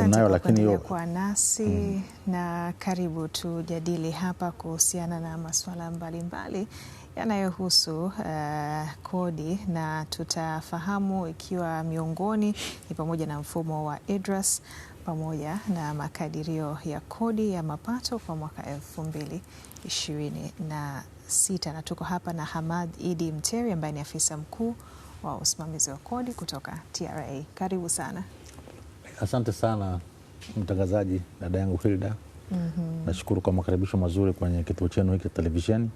unayo, lakini hiyo kwa nasi na karibu tujadili hapa kuhusiana na masuala mbalimbali yanayohusu kodi, na tutafahamu ikiwa miongoni ni pamoja na mfumo wa IDRAS pamoja na makadirio ya kodi ya mapato kwa mwaka 2026, na tuko hapa na Hamad Idi Mteri ambaye ni afisa mkuu wa usimamizi wa kodi kutoka TRA. Karibu sana. Asante sana mtangazaji, dada yangu Hilda. Nashukuru kwa makaribisho mazuri kwenye kituo chenu hiki cha televisheni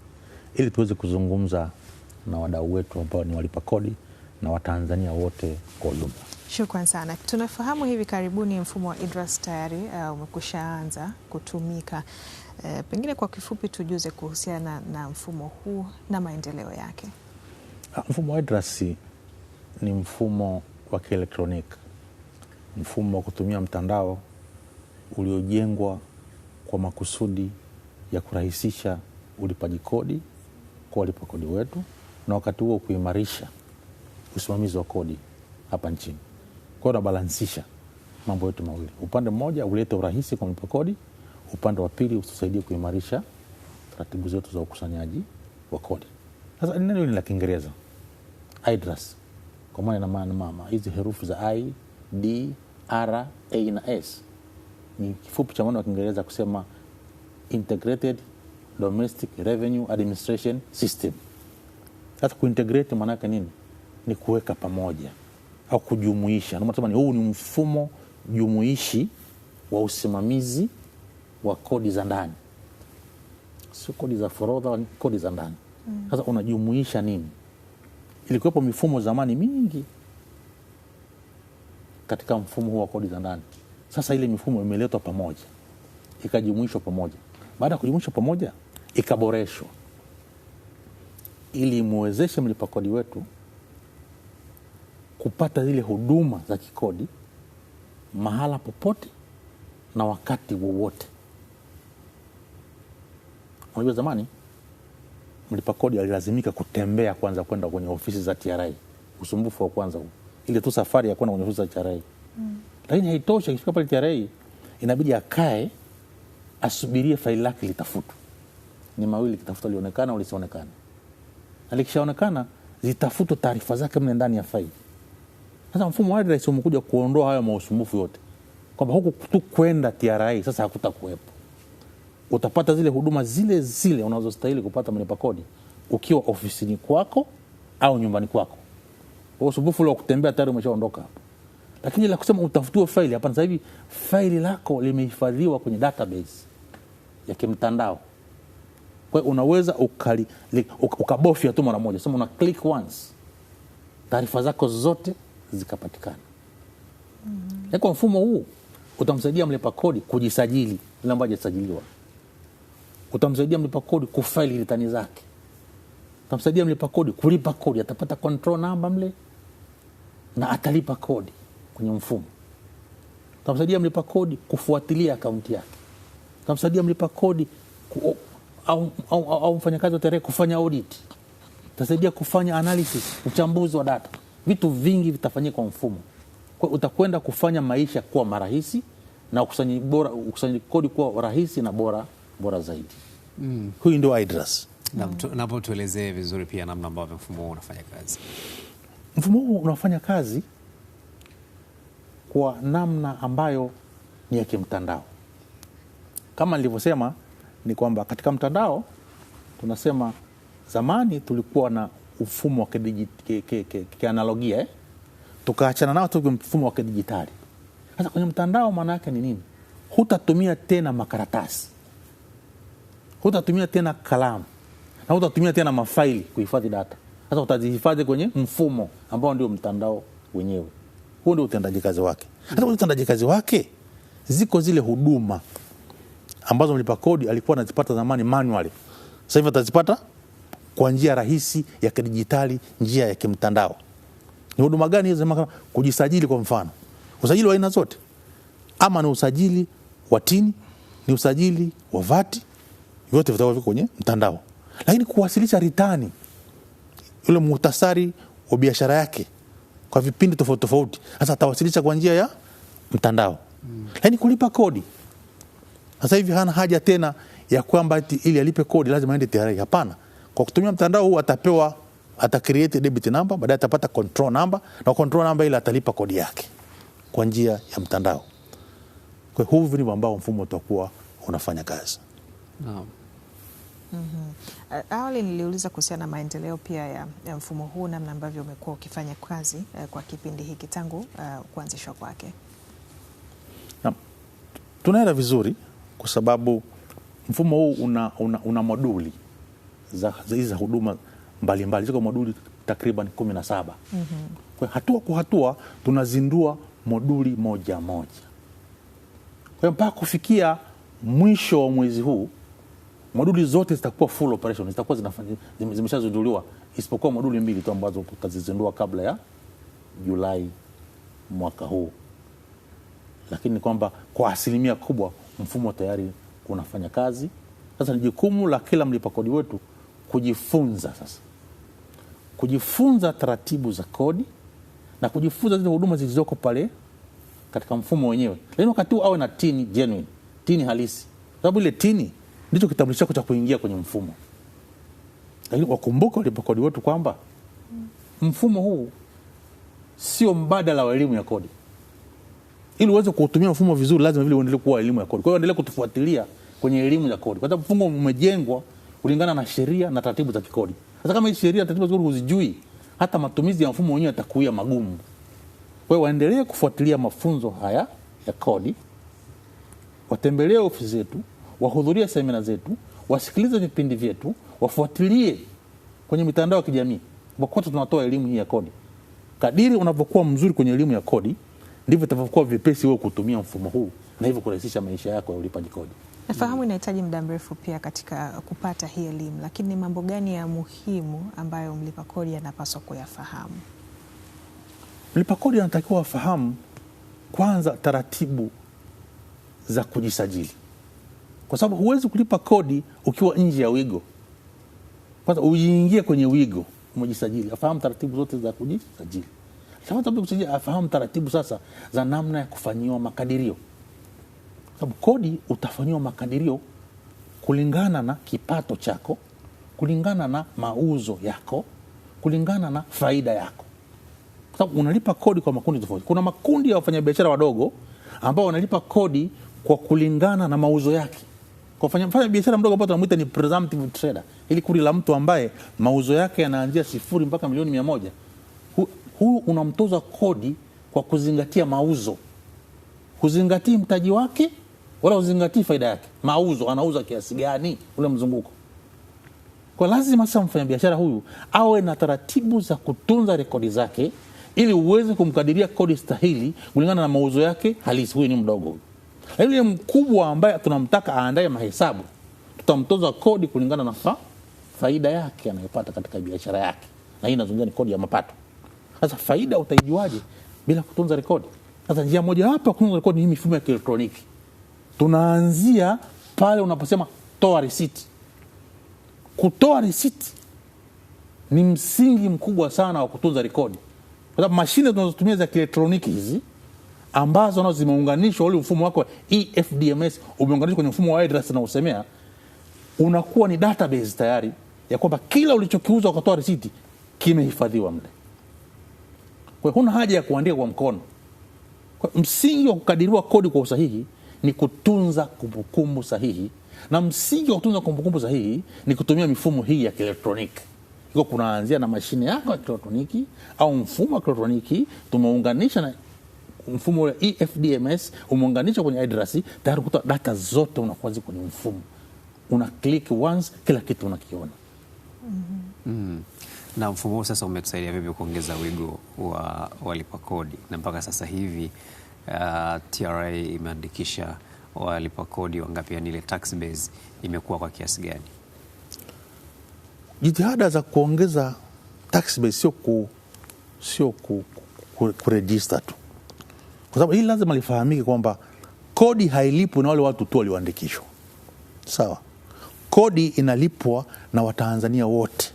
ili tuweze kuzungumza na wadau wetu ambao ni walipa kodi na Watanzania wote kwa ujumla. Shukrani sana. Tunafahamu hivi karibuni mfumo wa IDRAS tayari umekushaanza kutumika. Pengine kwa kifupi tujuze kuhusiana na mfumo huu na maendeleo yake. Mfumo wa IDRAS ni mfumo wa kielektroniki, mfumo wa kutumia mtandao uliojengwa kwa makusudi ya kurahisisha ulipaji kodi kwa walipa kodi wetu, na wakati huo kuimarisha usimamizi wa kodi hapa nchini. Kwa hiyo unabalansisha mambo yote mawili. Upande mmoja ulete urahisi kwa mlipa kodi, upande wa pili utusaidie kuimarisha taratibu zetu za ukusanyaji wa kodi. Sasa neno hili la Kiingereza IDRAS, kwa maana na mama hizi herufi za I, D, R, A na S ni kifupi cha maneno ya Kiingereza kusema Integrated Domestic Revenue Administration System. Sasa kuintegrate maana yake nini? Ni kuweka pamoja au kujumuisha. Nasema huu ni mfumo jumuishi wa usimamizi wa kodi za ndani, sio kodi za forodha, kodi za ndani. Sasa unajumuisha nini? Ilikuwepo mifumo zamani mingi katika mfumo huu wa kodi za ndani. Sasa ile mifumo imeletwa pamoja, ikajumuishwa pamoja. Baada ya kujumuishwa pamoja, ikaboreshwa ili muwezeshe mlipa kodi wetu kupata zile huduma za kikodi mahala popote na wakati wowote. Unajua zamani mlipa kodi alilazimika kutembea kwanza kwenda kwenye ofisi za TRA. Usumbufu wa kwanza huu, ile tu safari ya kwenda kwenye ofisi za TRA. Lakini haitoshi, akifika pale TRA inabidi akae asubirie faili lake litafutwe. Ni mawili, kitafuta lionekana au lisionekana. Na likishaonekana zitafutwe taarifa zake mle ndani ya faili. Sasa mfumo wa IDRAS umekuja kuondoa hayo mausumbufu yote. Kwamba huku tu kwenda TRA sasa hakutakuwepo. Utapata zile huduma zile zile unazostahili kupata mlipa kodi ukiwa ofisini kwako au nyumbani kwako. Usumbufu ule wa kutembea tayari umeshaondoka hapo. Lakini la kusema utafutiwe faili, hapana. Sasa hivi faili lako limehifadhiwa kwenye database ya kimtandao. Kwa hiyo unaweza ukabofya tu mara moja. Sema una click once, taarifa zako zote zikapatikana. Kwa mfumo huu utamsaidia mlipa kodi kujisajili ile ambayo hajasajiliwa. Utamsaidia mlipa kodi kufaili ritani zake. Utamsaidia mlipa kodi kulipa kodi, atapata control number mle na atalipa kodi kwenye mfumo. Utamsaidia mlipa kodi kufuatilia akaunti yake. Utamsaidia mlipa kodi au mfanyakazi wa TRA kufanya audit. Utasaidia kufanya analysis, uchambuzi wa data. Vitu vingi vitafanyika kwa mfumo. Kwa utakwenda kufanya maisha kuwa marahisi na ukusanyaji kodi kuwa rahisi na bora zaidi. Huyu ndio IDRAS. Napo tuelezee vizuri pia namna ambavyo mfumo huu unafanya kazi. Mfumo huu unafanya kazi kwa namna ambayo ni ya kimtandao. Kama nilivyosema ni kwamba katika mtandao tunasema zamani tulikuwa na mfumo wa kianalogia, tukaachana nao tu mfumo wa kidijitali. Sasa kwenye mtandao maana yake ni nini? Hutatumia tena makaratasi, hutatumia tena kalamu, na hutatumia tena mafaili kuhifadhi data. Sasa utazihifadhi kwenye mfumo ambao ndio mtandao wenyewe. Huo ndio utendaji kazi wake. Sasa utendaji kazi wake, ziko zile huduma ambazo mlipa kodi alikuwa anazipata zamani manually. Sasa hivi atazipata kwa njia rahisi ya kidijitali, njia ya kimtandao. Ni huduma gani hizo? Kama kujisajili, kwa mfano usajili wa aina zote, ama ni usajili wa TIN, ni usajili wa VAT, yote vitakuwa kwenye mtandao. Lakini kuwasilisha ritani, ule muhtasari wa biashara yake kwa vipindi tofauti tofauti, sasa atawasilisha kwa njia ya mtandao. Lakini kulipa kodi, sasa hivi hana haja tena ya kwamba ili alipe kodi lazima aende TRA. Hapana, kwa kutumia mtandao huu atacreate debit number, baadaye atapata control number, na control number ile atalipa kodi yake kwa njia ya mtandao. Kwa hiyo hivi ndivyo ambao mfumo utakuwa unafanya kazi. Naam. Awali niliuliza kuhusiana na maendeleo pia ya mfumo huu, namna ambavyo umekuwa ukifanya kazi kwa kipindi hiki tangu kuanzishwa kwake. Tunaenda vizuri kwa sababu mfumo huu una moduli za huduma mbalimbali. Ziko moduli takriban 17. Kwa hatua kwa hatua tunazindua moduli moja moja. Kwa mpaka kufikia mwisho wa mwezi huu moduli zote zitakuwa full operation, zitakuwa zimeshazinduliwa, isipokuwa moduli 2 tu ambazo tutazizindua kabla ya Julai mwaka huu. Lakini kwamba kwa asilimia kubwa mfumo tayari unafanya kazi. Sasa ni jukumu la kila mlipa kodi wetu kujifunza taratibu za kodi na kujifunza zile huduma zilizoko pale katika mfumo wenyewe. Lakini wakati huu awe na tini genuine, tini halisi. Sababu ile tini ndicho kitambulisho chako cha kuingia kwenye mfumo. Lakini wakumbuke walipa kodi wetu kwamba mfumo huu sio mbadala wa elimu ya kodi. Ili uweze kutumia mfumo vizuri lazima vile uendelee kuwa elimu ya kodi. Kwa hiyo endelee kutufuatilia kwenye elimu ya kodi. Kwa sababu mfumo umejengwa kulingana na sheria na taratibu za kikodi. Sasa kama hii sheria na taratibu za kodi huzijui, hata matumizi ya mfumo wenyewe yatakuwa magumu. Kwa hiyo waendelee kufuatilia mafunzo haya ya kodi, watembelee ofisi zetu, wahudhurie semina zetu, wasikilize vipindi vyetu, wafuatilie kwenye mitandao ya kijamii. Kote tunatoa elimu hii ya kodi. Kadiri unavyokuwa mzuri kwenye elimu ya kodi, ndivyo itavyokuwa vipesi wewe kutumia mfumo huu na hivyo kurahisisha maisha yako ya ulipaji kodi. Nafahamu inahitaji muda mrefu pia katika kupata hii elimu, lakini ni mambo gani ya muhimu ambayo mlipa kodi anapaswa kuyafahamu? Mlipa kodi anatakiwa afahamu kwanza taratibu za kujisajili. Kwa sababu huwezi kulipa kodi ukiwa nje ya wigo. Kwanza uingie kwenye wigo, umejisajili, afahamu taratibu zote za kujisajili. Afahamu taratibu sasa za namna ya kufanyiwa makadirio. Sababu kodi utafanyiwa makadirio kulingana na kipato chako, kulingana na mauzo yako, kulingana na faida yako. Sababu unalipa kodi kwa makundi tofauti. Kuna makundi ya wafanyabiashara wadogo ambao wanalipa kodi kwa kulingana na mauzo yake. Kwa mfanya biashara mdogo ambao tunamuita ni presumptive trader, ili kundi la mtu ambaye mauzo yake yanaanzia 0 mpaka milioni 100. Huyu unamtoza kodi kwa kuzingatia mauzo. Huzingatii mtaji wake wala huzingatii faida yake. Mauzo, anauza kiasi gani, ule mzunguko. Kwa lazima sasa mfanyabiashara huyu awe na taratibu za kutunza rekodi zake ili uweze kumkadiria kodi stahili kulingana na mauzo yake halisi. Huyu ni mdogo huyu. Yule mkubwa ambaye tunamtaka aandae mahesabu, tutamtoza kodi kulingana na faida yake anayopata katika biashara yake. Na hii inazungumzia ni kodi ya mapato. Sasa faida utaijuaje bila kutunza rekodi? Sasa njia moja wapo ya kutunza rekodi ni mifumo ya kielektroniki. Tunaanzia pale unaposema toa risiti. Kutoa risiti ni msingi mkubwa sana wa kutunza rekodi. Kwa sababu mashine tunazotumia za kielektroniki hizi ambazo nazo zimeunganishwa ule mfumo wako EFDMS umeunganishwa kwenye mfumo wa IDRAS na usemea, unakuwa ni database tayari ya kwamba kila ulichokiuza ukatoa risiti kimehifadhiwa mle. Kwa hiyo huna haja ya kuandika kwa mkono. Kwa msingi wa kukadiriwa kodi kwa usahihi ni kutunza kumbukumbu sahihi, na msingi wa kutunza kumbukumbu sahihi ni kutumia mifumo hii ya kielektroniki. Hiko kunaanzia na mashine yako ya kielektroniki au mfumo wa kielektroniki tumeunganisha na mfumo wa EFDMS, umeunganisha kwenye IDRAS, tayari kutoa data zote unakuwa ziko kwenye mfumo. Una click once, kila kitu unakiona. Na mfumo huu sasa umetusaidia vipi kuongeza wigo wa walipa kodi? Na mpaka sasa hivi TRA imeandikisha walipa kodi wangapi, yani ile tax base imekuwa kwa kiasi gani? Jitihada za kuongeza tax base sio kuregister tu. Kwa sababu hili lazima lifahamike kwamba kodi hailipwi na wale watu tu walioandikishwa. Sawa? Kodi inalipwa na Watanzania wote.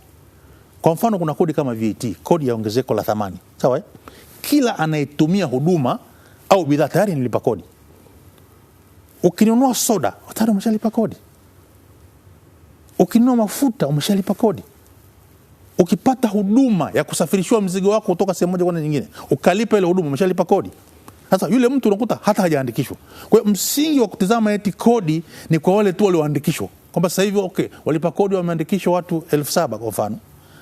Kwa mfano kuna kodi kama VAT, kodi ya ongezeko la thamani. Sawa? Kila anayetumia huduma au bidhaa tayari nilipa kodi. Ukinunua soda tayari umeshalipa kodi. Ukinunua mafuta umeshalipa kodi. Ukipata huduma ya kusafirishwa mzigo wako kutoka sehemu moja kwenda nyingine, ukalipa ile huduma, umeshalipa kodi. Sasa yule mtu unakuta hata hajaandikishwa. Kwa hiyo msingi wa kutazama eti kodi ni kwa wale tu walioandikishwa. Kwamba sasa hivi okay, walipa kodi wameandikishwa watu 7,000 kwa mfano.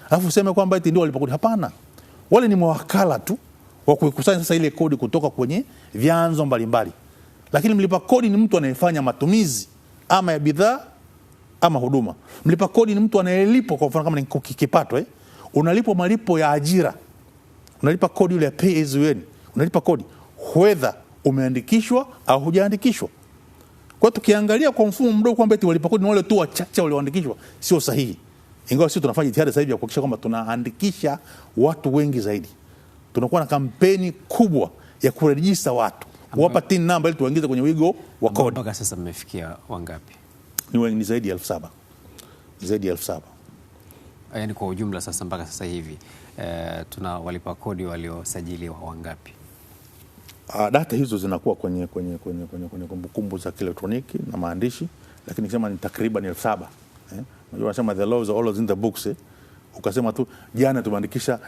Alafu useme kwamba eti ndio walipa kodi. Hapana. Wale ni mawakala tu wa kukusanya sasa ile kodi kutoka kwenye vyanzo mbalimbali. Lakini mlipa kodi ni mtu anayefanya matumizi ama ya bidhaa ama huduma. Mlipa kodi ni mtu anayelipa, kwa mfano kama ni kipato, unalipa malipo ya ajira. Unalipa kodi ile ya pay as you earn. Unalipa kodi whether umeandikishwa au hujaandikishwa. Kwa hiyo tukiangalia kwa mfumo mdogo kwamba eti walipa kodi ni wale tu wachache walioandikishwa, sio sahihi. Ingawa sisi tunafanya jitihada sasa hivi ya kuhakikisha kwamba tunaandikisha watu wengi zaidi. Tunakuwa na kampeni kubwa ya kurejista watu, kuwapa TIN namba ili tuwaingize kwenye wigo wa kodi. Mpaka sasa mmefikia wangapi? Ni zaidi ya 7,000. Zaidi ya 7,000. Yaani kwa ujumla sasa mpaka sasa hivi tuna walipa kodi waliosajiliwa wangapi? Data hizo zinakuwa kwenye kumbukumbu za kielektroniki na maandishi, lakini kisema ni takriban 7,000. Unajua wanasema the laws are always in the books. Ukasema tu jana tumeandikisha,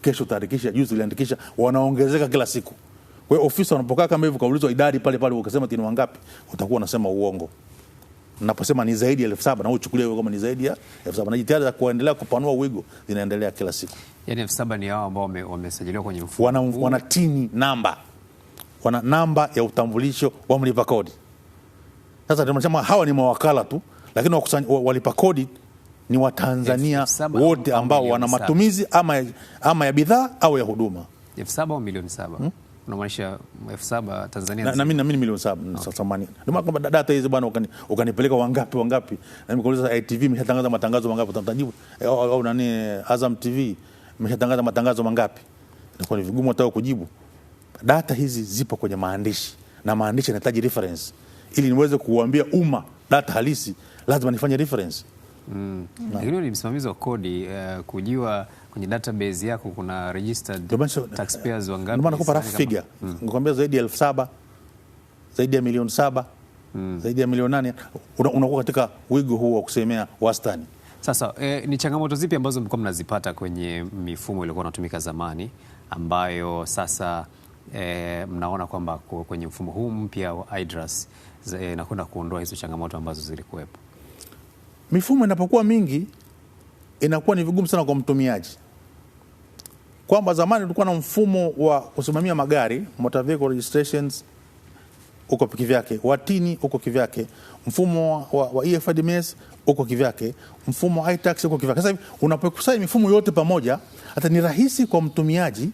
kesho tutaandikisha, juzi tuliandikisha, wanaongezeka kila siku. Kwa hiyo ofisa wanapokaa kama hivyo kaulizwa idadi pale pale ukasema ni wangapi, utakuwa unasema uongo. Naposema ni zaidi ya 7,000 na uchukulie kama ni zaidi ya 7,000, na jitihada za kuendelea kupanua wigo zinaendelea kila siku. Yaani 7,000 ni hao ambao wamesajiliwa kwenye mfumo. Wana TIN namba. Wana namba ya utambulisho wa mlipa kodi. Sasa tunasema hawa ni mawakala tu, lakini walipa kodi ni Watanzania wote ambao wana matumizi ama ya bidhaa au ya huduma. 7,000 au milioni 7? Unamaanisha 7,000 Tanzania? Na mimi milioni 7 sasa mani. Ndio maana data hizi bwana ukanipeleka wangapi. Na nimekuuliza ITV imeshatangaza matangazo mangapi, utajibu au nani Azam TV imeshatangaza matangazo mangapi? Inakuwa ni vigumu hata kujibu. Data hizi zipo kwenye maandishi, na maandishi yanahitaji reference. Ili niweze kuambia umma data halisi, lazima nifanye reference. Lakini ni msimamizi wa kodi, kujua kwenye database yako kuna registered taxpayers wangapi. Ndio maana nakupa rough figure. Nikwambia zaidi ya 7,000, zaidi ya milioni 7, zaidi ya milioni 8, unakuwa katika wigo huu wa kusemea wastani. Sasa ni changamoto zipi ambazo mlikuwa mnazipata kwenye mifumo iliyokuwa inatumika zamani ambayo sasa mnaona kwamba kwenye mfumo huu mpya wa IDRAS inakwenda kuondoa hizo changamoto ambazo zilikuwepo? Mifumo inapokuwa mingi inakuwa ni vigumu sana kwa mtumiaji. Kwamba zamani tulikuwa na mfumo wa kusimamia magari, motor vehicle registrations uko kivyake, watini uko kivyake, mfumo wa EFDMS uko kivyake, mfumo wa iTax uko kivyake. Sasa hivi unapokusanya mifumo yote pamoja, hata ni rahisi kwa mtumiaji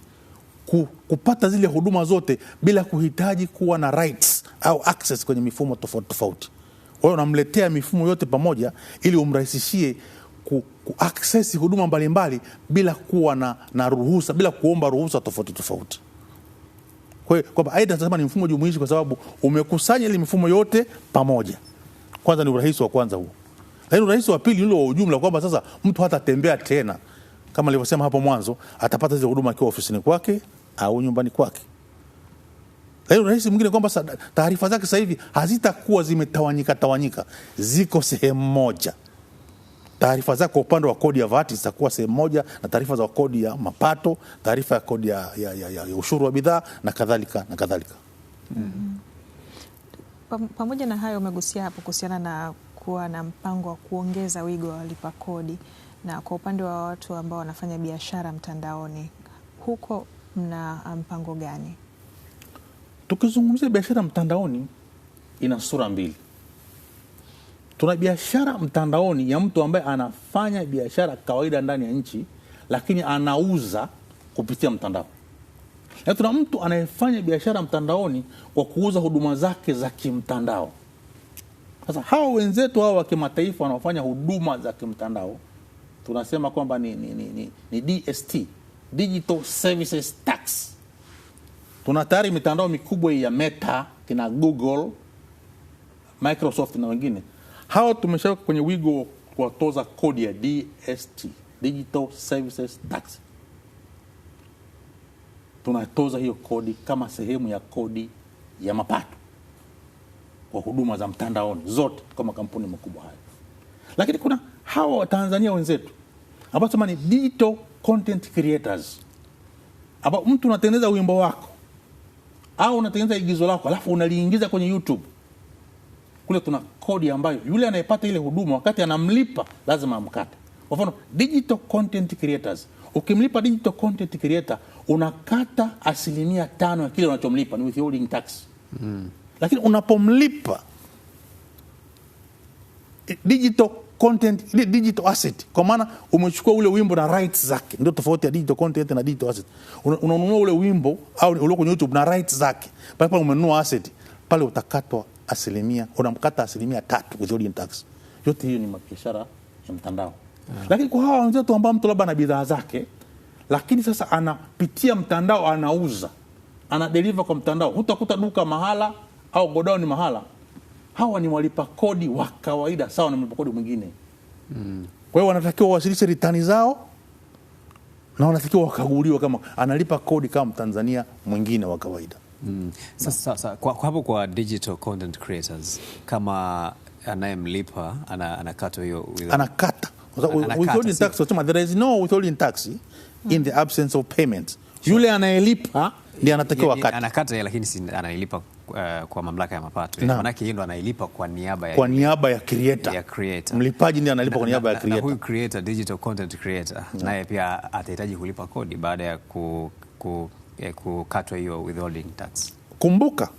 kupata zile huduma zote bila kuhitaji kuwa na rights au access kwenye mifumo tofauti tofauti. Kwa hiyo unamletea mifumo yote pamoja ili umrahisishie access huduma mbalimbali bila kuwa na ruhusa, bila kuomba ruhusa tofauti tofauti. Kwa hiyo kwamba aidha tunasema ni mfumo jumuishi kwa sababu umekusanya ile mifumo yote pamoja. Kwanza ni urahisi wa kwanza huo. Lakini urahisi wa pili ni ule wa ujumla, kwamba sasa mtu hatatembea tena. Kama nilivyosema hapo mwanzo, atapata zile huduma akiwa ofisini kwake au nyumbani kwake. Lakini urahisi mwingine kwamba taarifa zake sasa hivi hazitakuwa zimetawanyika, ziko sehemu moja. Taarifa zako upande wa kodi ya VAT zitakuwa sehemu moja, na taarifa za kodi ya mapato, taarifa ya kodi ya ushuru wa bidhaa na kadhalika na kadhalika. Pamoja na hayo, umegusia hapo kuhusiana na kuwa na mpango wa kuongeza wigo wa walipa kodi, na kwa upande wa watu ambao wanafanya biashara mtandaoni, huko mna mpango gani? Tukizungumzia biashara mtandaoni ina sura mbili. Tuna biashara mtandaoni ya mtu ambaye anafanya biashara kawaida ndani ya nchi, lakini anauza kupitia mtandao. Na tuna mtu anayefanya biashara mtandaoni kwa kuuza huduma zake za kimtandao. Sasa hao wenzetu hao wa kimataifa wanaofanya huduma za kimtandao, tunasema kwamba ni DST, Digital Services Tax. Tuna tayari mitandao mikubwa ya Meta, kina Google, Microsoft na wengine. Hao tumeshaweka kwenye wigo kuwatoza kodi ya DST, Digital Services Tax. Tunatoza hiyo kodi kama sehemu ya kodi ya mapato. wa huduma za mtandaoni zote kwa makampuni makubwa haya. Lakini kuna hawa wa Tanzania wenzetu ambao sema ni digital content creators, ambao mtu unatengeneza wimbo wako au unatengeneza igizo lako alafu unaliingiza kwenye YouTube. Kule tuna kodi ambayo yule anayepata ile huduma wakati anamlipa lazima amkate. Kwa mfano digital content creators, ukimlipa digital content creator unakata 5% ya kile unachomlipa, ni withholding tax. Lakini unapomlipa digital content, digital asset, kwa maana umechukua ule wimbo na rights zake, ndio tofauti ya digital content na digital asset. Unanunua ule wimbo au ule kwenye YouTube na rights zake, pale umenunua asset, pale utakatwa 1%, unamkata 3% withholding tax. Yote hiyo ni biashara ya mtandao. Lakini kwa hawa wenzetu ambao mtu labda na bidhaa zake, lakini sasa anapitia mtandao, anauza, ana deliver kwa mtandao, hutakuta duka mahala au godown mahala, hawa ni walipa kodi wa kawaida sawa na mlipa kodi mwingine. Kwa hiyo wanatakiwa wawasilishe ritani zao na wanatakiwa wakaguliwa kama analipa kodi kama Mtanzania mwingine wa kawaida. Sasa kwa hapo kwa digital content creators, kama anayemlipa anakata hiyo anakata withholding tax. So there is no withholding tax in the absence of payment. Yule anayelipa ndiye anatakiwa akata. Anakata lakini si anailipa kwa mamlaka ya mapato. Maana yake yeye ndo anailipa kwa niaba ya creator. Mlipaji ndiye analipa kwa niaba ya creator. Na huyu creator, digital content creator, naye pia atahitaji kulipa kodi baada ya kukatwa hiyo withholding tax. Kumbuka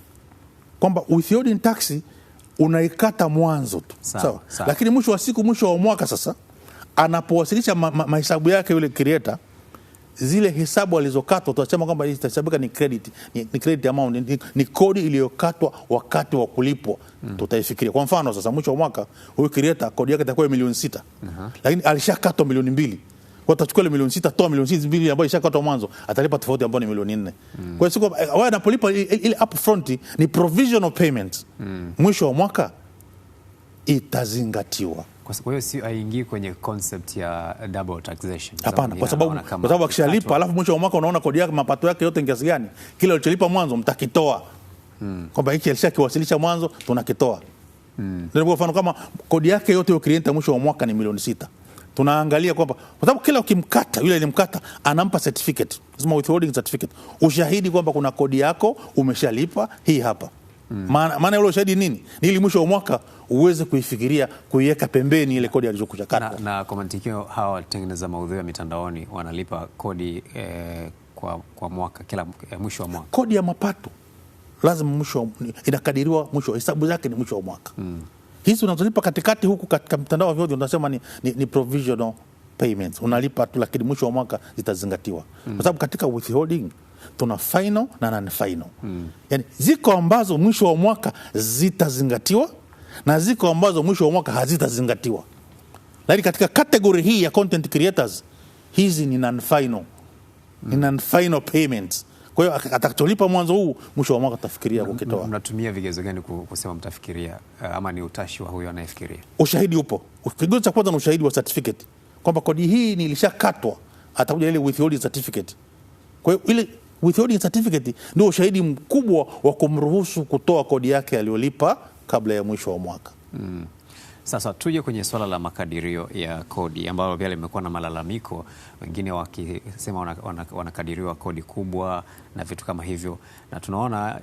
kwamba withholding tax unaikata mwanzo tu. Sawa. Lakini mwisho wa siku, mwisho wa mwaka sasa, anapowasilisha mahesabu yake yule creator, zile hesabu alizokatwa tutasema kwamba itahesabika ni credit amount, ni kodi iliyokatwa wakati wa kulipwa. Tutaifikiria. Kwa mfano sasa mwisho wa mwaka huyu creator kodi yake itakuwa milioni 6. Lakini alishakatwa milioni 2. Kwa tutachukua ile milioni 6 toa milioni 2 ambayo ishakatwa mwanzo, atalipa tofauti ambayo ni milioni 4. Kwa hiyo wao anapolipa ile upfront ni provisional payment. Mwisho wa mwaka itazingatiwa. Kwa hiyo si haingii kwenye concept ya double taxation. Hapana, kwa sababu akishalipa alafu mwisho wa mwaka unaona kodi yake, mapato yake yote kiasi gani, kile alicholipa mwanzo mtakitoa. Kwamba hiki alishakiwasilisha mwanzo tunakitoa. Ndio kwa mfano kama kodi yake yote ya client mwisho wa mwaka ni milioni 6. Tunaangalia kwamba kwa sababu kila ukimkata yule alimkata anampa certificate, lazima withholding certificate, ushahidi kwamba kuna kodi yako umeshalipa hii hapa. Maana ule ushahidi nini? Ni ili mwisho wa mwaka uweze kuifikiria kuiweka pembeni ile kodi alizokuchakata. Na kwa mantikio hawa watengeneza maudhui ya mitandaoni wanalipa kodi kwa mwaka, kila mwisho wa mwaka. Kodi ya mapato lazima mwisho inakadiriwa, mwisho hesabu zake ni mwisho wa mwaka. Hizi unazolipa katikati huku katika mtandao vyote tunasema ni provisional payments. Unalipa tu lakini mwisho wa mwaka zitazingatiwa. Kwa sababu katika withholding tuna final na non final. Yaani ziko ambazo mwisho wa mwaka zitazingatiwa na ziko ambazo mwisho wa mwaka hazitazingatiwa. Lakini katika category hii ya content creators, hizi ni non final. Ni non final payments. Kwa hiyo atakacholipa mwanzo huu, mwisho wa mwaka tafikiria kukitoa. Mnatumia vigezo gani kusema mtafikiria, ama ni utashi wa huyo anayefikiria? Ushahidi upo. Kigezo cha kwanza ni ushahidi wa certificate. Kwamba kodi hii nilishakatwa, atakuja ile withholding certificate. Kwa hiyo ile withholding certificate ndio ushahidi mkubwa wa kumruhusu kutoa kodi yake aliyolipa kabla ya mwisho wa mwaka. Sasa tuje kwenye swala la makadirio ya kodi ambalo pia limekuwa na malalamiko, wengine wakisema wanakadiriwa kodi kubwa na vitu kama hivyo, na tunaona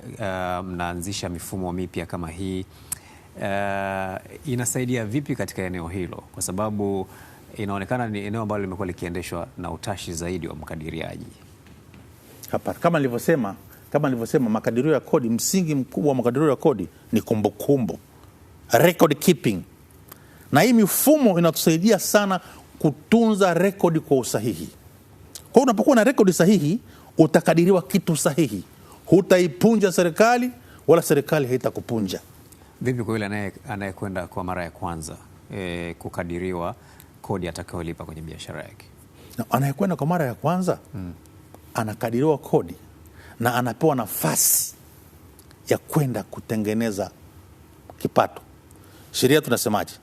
mnaanzisha mifumo mipya kama hii. Inasaidia vipi katika eneo hilo? Kwa sababu inaonekana ni eneo ambalo limekuwa likiendeshwa na utashi zaidi wa mkadiriaji. Hapa kama nilivyosema makadirio ya kodi, msingi mkubwa wa makadirio ya kodi ni kumbukumbu, record keeping. Na hii mifumo inatusaidia sana kutunza rekodi kwa usahihi. Kwa hiyo unapokuwa na rekodi sahihi, utakadiriwa kitu sahihi. Hutaipunja serikali wala serikali haitakupunja. Vipi kwa yule anayekwenda kwa mara ya kwanza kukadiriwa kodi atakayolipa kwenye biashara yake? Na anayekwenda kwa mara ya kwanza anakadiriwa kodi na anapewa nafasi ya kwenda kutengeneza kipato. Sheria tunasemaje?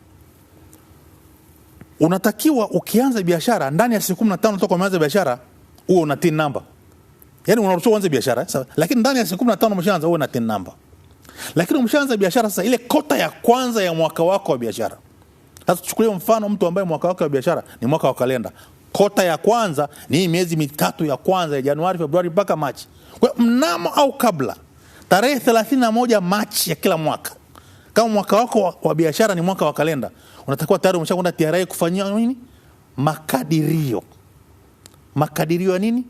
Unatakiwa ukianza biashara ndani ya siku 15 toka umeanza biashara uwe una TIN number. Yaani unaruhusiwa uanze biashara, lakini ndani ya siku 15 umeshaanza uwe na TIN number. Lakini umeshaanza biashara sasa, ile kota ya kwanza ya mwaka wako wa biashara. Sasa tuchukulie mfano mtu ambaye mwaka wake wa biashara ni mwaka wa kalenda. Kota ya kwanza ni miezi mitatu ya kwanza ya Januari, Februari mpaka Machi. Kwa mnamo au kabla tarehe 31 Machi ya kila mwaka, kama mwaka wako wa biashara ni mwaka wa kalenda, unatakiwa tayari umeshakwenda TRA kufanyia nini? Makadirio. Makadirio ya nini?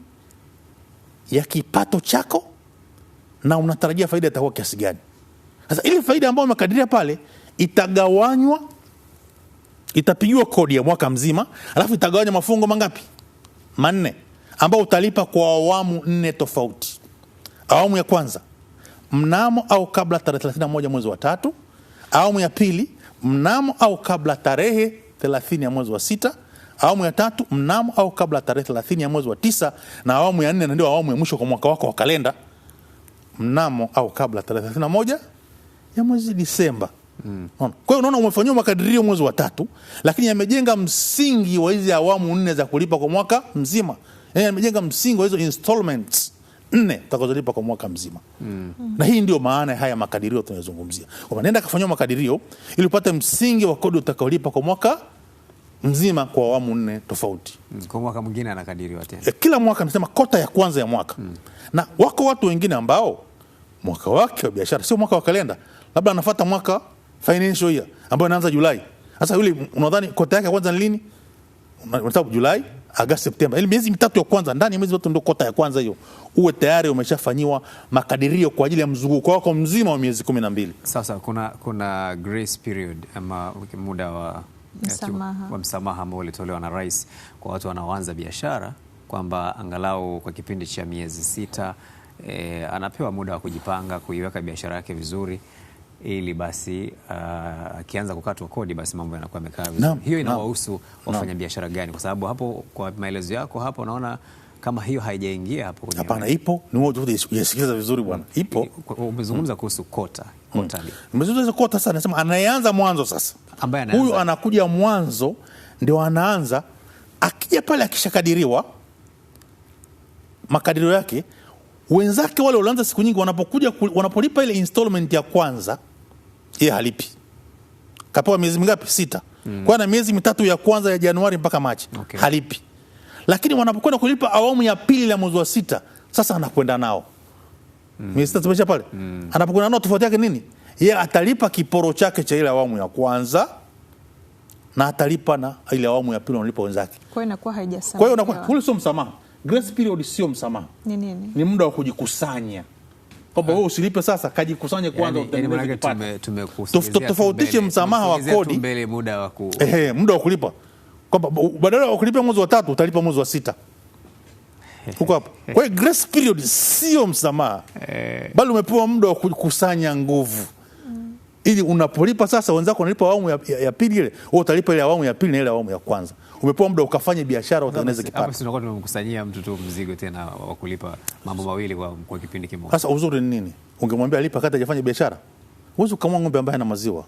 Ya kipato chako na unatarajia faida itakuwa kiasi gani. Sasa ile faida ambayo umekadiria pale itagawanywa, itapigiwa kodi ya mwaka mzima, alafu itagawanywa mafungo mangapi? 4, ambao utalipa kwa awamu 4 tofauti. Awamu ya kwanza mnamo au kabla tarehe 31 mwezi wa 3, awamu ya pili mnamo au kabla tarehe 30 ya mwezi wa 6, awamu ya 3 mnamo au kabla tarehe 30 ya mwezi wa 9, na awamu ya 4 ndio awamu ya mwisho kwa mwaka wako wa kalenda, mnamo au kabla tarehe 31 ya mwezi Disemba. Kwa hiyo unaona umefanywa makadirio mwezi wa 3, lakini yamejenga msingi wa hizi awamu 4 za kulipa kwa mwaka mzima. Yaani yamejenga msingi wa hizo installments 4 utakazolipa kwa mwaka mzima. Na hii ndio maana haya makadirio tunayozungumzia. Kwa nenda kafanywa makadirio ili upate msingi wa kodi utakaolipa kwa mwaka mzima kwa awamu 4 tofauti. Kwa mwaka mwingine anakadiriwa tena. Kila mwaka nasema kota ya kwanza ya mwaka. Na wako watu wengine ambao mwaka wake wa biashara sio mwaka wa kalenda, labda anafuata mwaka financial year ambao inaanza Julai. Sasa yule unadhani kota yake ya kwanza ni lini? Unataka Julai, Agosti, Septemba. Ile miezi mitatu ya kwanza, ndani ya miezi mitatu ndio kota ya kwanza hiyo. Uwe tayari umeshafanyiwa makadirio kwa ajili ya mzunguko wako mzima wa miezi 12. Sasa kuna grace period ama muda wa msamaha ambao ulitolewa na rais kwa watu wanaoanza biashara, kwamba angalau kwa kipindi cha miezi 6 anapewa muda wa kujipanga, kuiweka biashara yake vizuri, ili basi akianza kukatwa kodi basi mambo yanakuwa yamekaa vizuri. Hiyo inawahusu wafanya biashara gani? Kwa sababu hapo kwa maelezo yako hapo naona kama hiyo haijaingia hapo kwenye. Hapana, ipo. Ni wewe unasikiza vizuri bwana. Ipo. Umezungumza kuhusu kota. Umezungumza kota sasa, nasema anaanza mwanzo sasa. Huyu anakuja mwanzo ndio anaanza, akija pale akishakadiriwa makadirio yake, wenzake wale walianza siku nyingi wanapolipa ile installment ya kwanza, yeye halipi. Kapewa miezi mingapi? 6. Kwa na miezi mitatu ya kwanza ya Januari mpaka Machi, halipi. Lakini wanapokwenda kulipa awamu ya pili ya mwezi wa 6, sasa anakwenda nao. Miezi 6 tumesha pale. Anapokwenda nao tofauti yake nini? Yeye atalipa kiporo chake cha ile awamu ya kwanza na atalipa na ile awamu ya pili wanalipa wenzake. Kwa hiyo inakuwa haijasamehewa. Kwa hiyo inakuwa kule sio msamaha. Grace period sio msamaha. Ni nini? Ni muda wa kujikusanya. Kwamba wewe usilipe sasa, kajikusanye kwanza utengeneze kipato. Tofautishe msamaha wa kodi mbele muda wa muda wa kulipa. Kwamba badala ya kulipa mwezi wa 3 utalipa mwezi wa 6. Huko hapo. Kwa hiyo grace period sio msamaha. Bali umepewa muda wa kukusanya nguvu. Ili unapolipa sasa wenzako wanalipa awamu ya pili ile, wewe utalipa ile awamu ya pili na ile awamu ya kwanza. Umepewa muda ukafanye biashara utengeneze kipato. Hapo tunakuwa tumemkusanyia mtu tu mzigo tena wa kulipa mambo mawili kwa kipindi kimoja. Sasa uzuri ni nini? Ungemwambia alipa kata hajafanya biashara. Uwezo kama ng'ombe ambaye ana maziwa.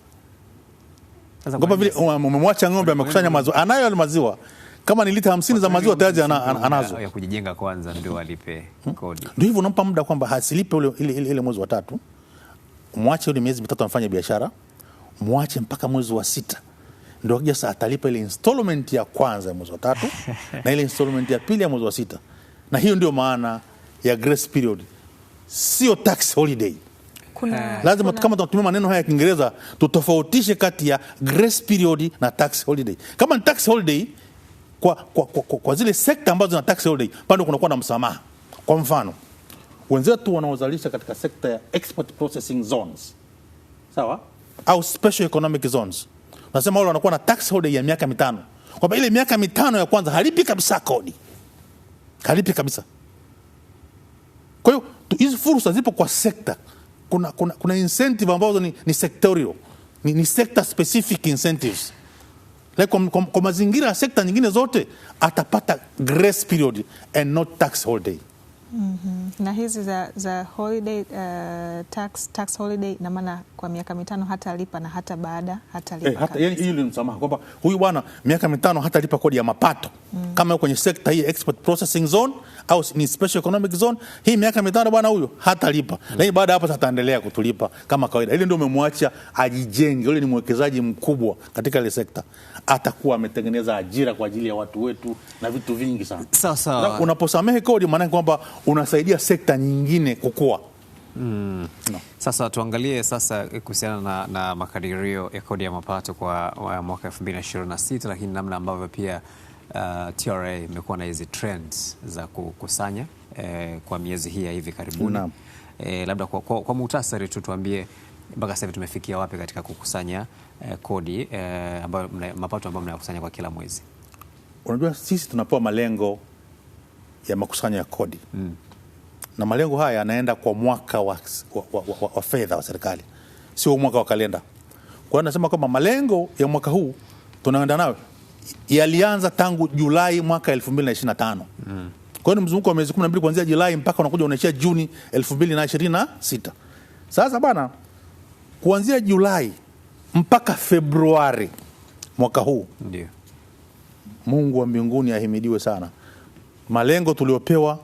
Sasa kwa vile umemwacha ng'ombe amekusanya maziwa, anayo ile maziwa. Kama ni lita 50 za maziwa tayari anazo. Ya kujijenga kwanza ndio alipe kodi. Ndio hivyo unampa muda kwamba hasilipe ile mwezi wa 3. Mwache ile miezi mitatu afanye biashara. Mwache mpaka mwezi wa 6. Ndio akija sasa atalipa ile installment ya kwanza ya mwezi wa 3 na ile installment ya pili ya mwezi wa 6. Na hiyo ndio maana ya grace period. Sio tax holiday. Lazima kama tunatumia maneno haya ya Kiingereza tutofautishe kati ya grace period na tax holiday. Kama ni tax holiday kwa zile sekta ambazo zina tax holiday, bado kunakuwa na msamaha. Kwa mfano, wenzetu wanaozalisha katika sekta ya export processing zones, sawa, au special economic zones, nasema wale wanakuwa na tax holiday ya miaka 5. Kwamba ile miaka 5 ya kwanza halipi kabisa kodi, halipi kabisa. Kwa hiyo hizi fursa zipo kwa sekta. Kuna incentive ambazo ni sectorial, ni sector specific incentives. Like kwa mazingira ya sekta nyingine zote atapata grace period and not tax holiday. Na hizi za holiday tax holiday na maana kwa miaka 5 hata alipa na hata baada hata lipa. Yani hiyo ni msamaha kwamba huyu bwana miaka 5 hata lipa kodi ya mapato. Kama kwenye sekta hii export processing zone au ni special economic zone, hii miaka 5 bwana huyo hatalipa. Lakini baada hapo ataendelea kutulipa kama kawaida. Ile ndio umemwacha ajijenge. Yule ni mwekezaji mkubwa katika ile sekta. Atakuwa ametengeneza ajira kwa ajili ya watu wetu na vitu vingi sana. Sawa. Unaposamehe kodi maana kwamba unasaidia sekta nyingine kukua. No. Sasa tuangalie sasa kuhusiana na makadirio ya kodi ya mapato kwa mwaka 2026, lakini namna ambavyo pia TRA imekuwa na hizi trends za kukusanya kwa miezi hii ya hivi karibuni. Labda kwa muhtasari tu tuambie mpaka sasa tumefikia wapi katika kukusanya kodi ambayo mapato ambayo mnayakusanya kwa kila mwezi. Unajua sisi tunapewa malengo ya makusanyo ya kodi. Na malengo haya yanaenda kwa mwaka wa fedha wa serikali, sio mwaka wa kalenda. Kwa hiyo nasema kwamba malengo ya mwaka huu tunaenda nayo yalianza tangu Julai mwaka 2025. Kwa hiyo ni mzunguko wa miezi 12 kuanzia Julai mpaka unakuja unaishia Juni 2026. Sasa bana, kuanzia Julai mpaka Februari mwaka huu, ndio Mungu wa mbinguni ahimidiwe sana, malengo tuliopewa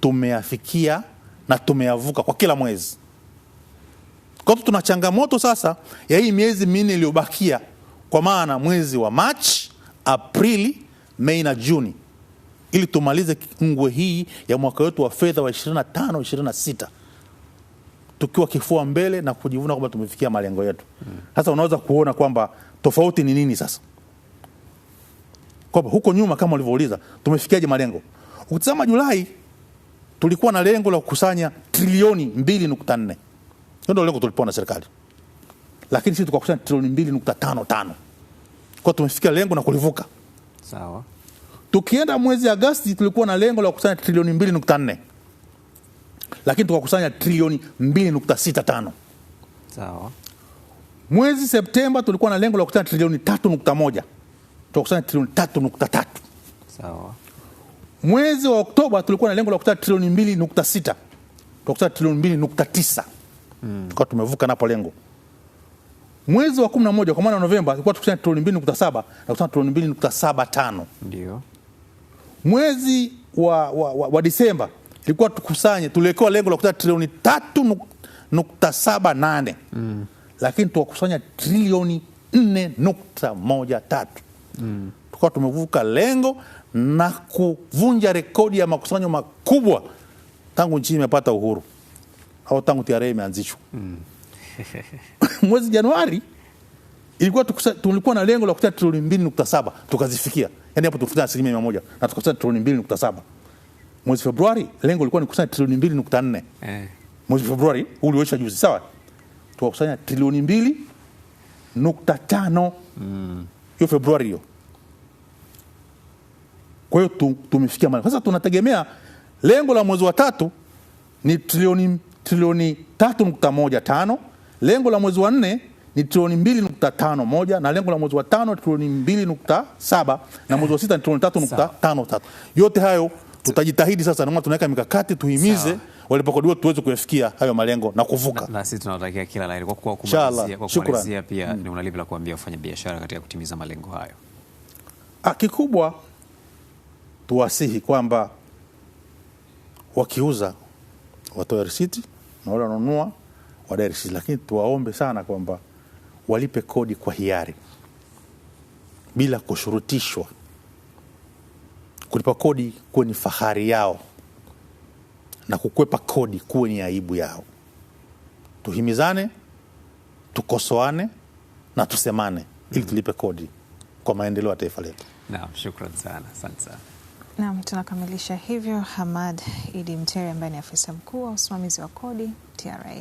tumeyafikia na tumeyavuka kwa kila mwezi. Kwa hiyo tuna changamoto sasa ya hii miezi 4 iliyobakia, kwa maana mwezi wa March, Aprili, Mei na Juni, ili tumalize ngwe hii ya mwaka wetu wa fedha wa 25-26 tukiwa kifua mbele na kujivuna kwamba tumefikia malengo yetu. Sasa unaweza kuona kwamba tofauti ni nini sasa. Kwa huko nyuma kama ulivyouliza tumefikiaje malengo? Ukitazama Julai tulikuwa na lengo la kukusanya trilioni 2.4. Ndio lengo tulipewa na serikali. Lakini sisi tukakusanya trilioni 2.55. Kwa tumefikia lengo na kulivuka. Sawa. Tukienda mwezi Agosti tulikuwa na lengo la kukusanya trilioni 2.4. Lakini tukakusanya trilioni 2.65. Sawa. Mwezi Septemba tulikuwa na lengo la kukusanya trilioni 3.1. Tukakusanya trilioni 3.3. Sawa. Mwezi wa Oktoba tulikuwa na lengo la kukusanya trilioni 2.6. Tukakusanya trilioni 2.9. Tukawa tumevuka napo lengo. Mwezi wa 11 kwa maana Novemba tulikuwa tukusanya trilioni 2.7 na kukusanya trilioni 2.75. Ndio. Mwezi wa Disemba tulikuwa tuliwekewa lengo la kukusanya trilioni 3.78. Lakini tukakusanya trilioni 4.13. Tukawa tumevuka lengo na kuvunja rekodi ya makusanyo makubwa tangu nchi imepata uhuru au tangu TRA imeanzishwa. Mwezi Januari tulikuwa na lengo la kukusanya trilioni 2.7, tukazifikia. Yaani hapo tulifikia 100% na tukakusanya trilioni 2.7. Mwezi Februari lengo lilikuwa ni kukusanya trilioni 2.4. Mwezi Februari uliisha juzi, sawa? Tukakusanya trilioni 2.5. Hiyo Februari hiyo. Kwa hiyo tumefikia malengo. Sasa tunategemea lengo la mwezi wa 3 ni trilioni 3.15, lengo la mwezi wa 4 ni trilioni 2.51 na lengo la mwezi wa 5 trilioni 2.7 na mwezi wa 6 ni trilioni 3.53. Yote hayo tutajitahidi sasa na tunaweka mikakati tuhimize walipokodiwa tuweze kuyafikia hayo malengo na kuvuka. Na sisi tunawatakia kila la heri. Kwa kumalizia pia ni unalipi la kuambia wafanya biashara katika kutimiza malengo hayo? Kikubwa tuwasihi kwamba wakiuza watoe risiti na wale wanunua wadae risiti, lakini tuwaombe sana kwamba walipe kodi kwa hiari bila kushurutishwa. Kulipa kodi kuwe ni fahari yao na kukwepa kodi kuwe ni aibu yao. Tuhimizane, tukosoane na tusemane ili tulipe kodi kwa maendeleo ya taifa letu. Naam, shukrani sana. Asante sana. Naam, tunakamilisha hivyo. Hamad Idi Mteri ambaye ni afisa mkuu wa usimamizi wa kodi TRA.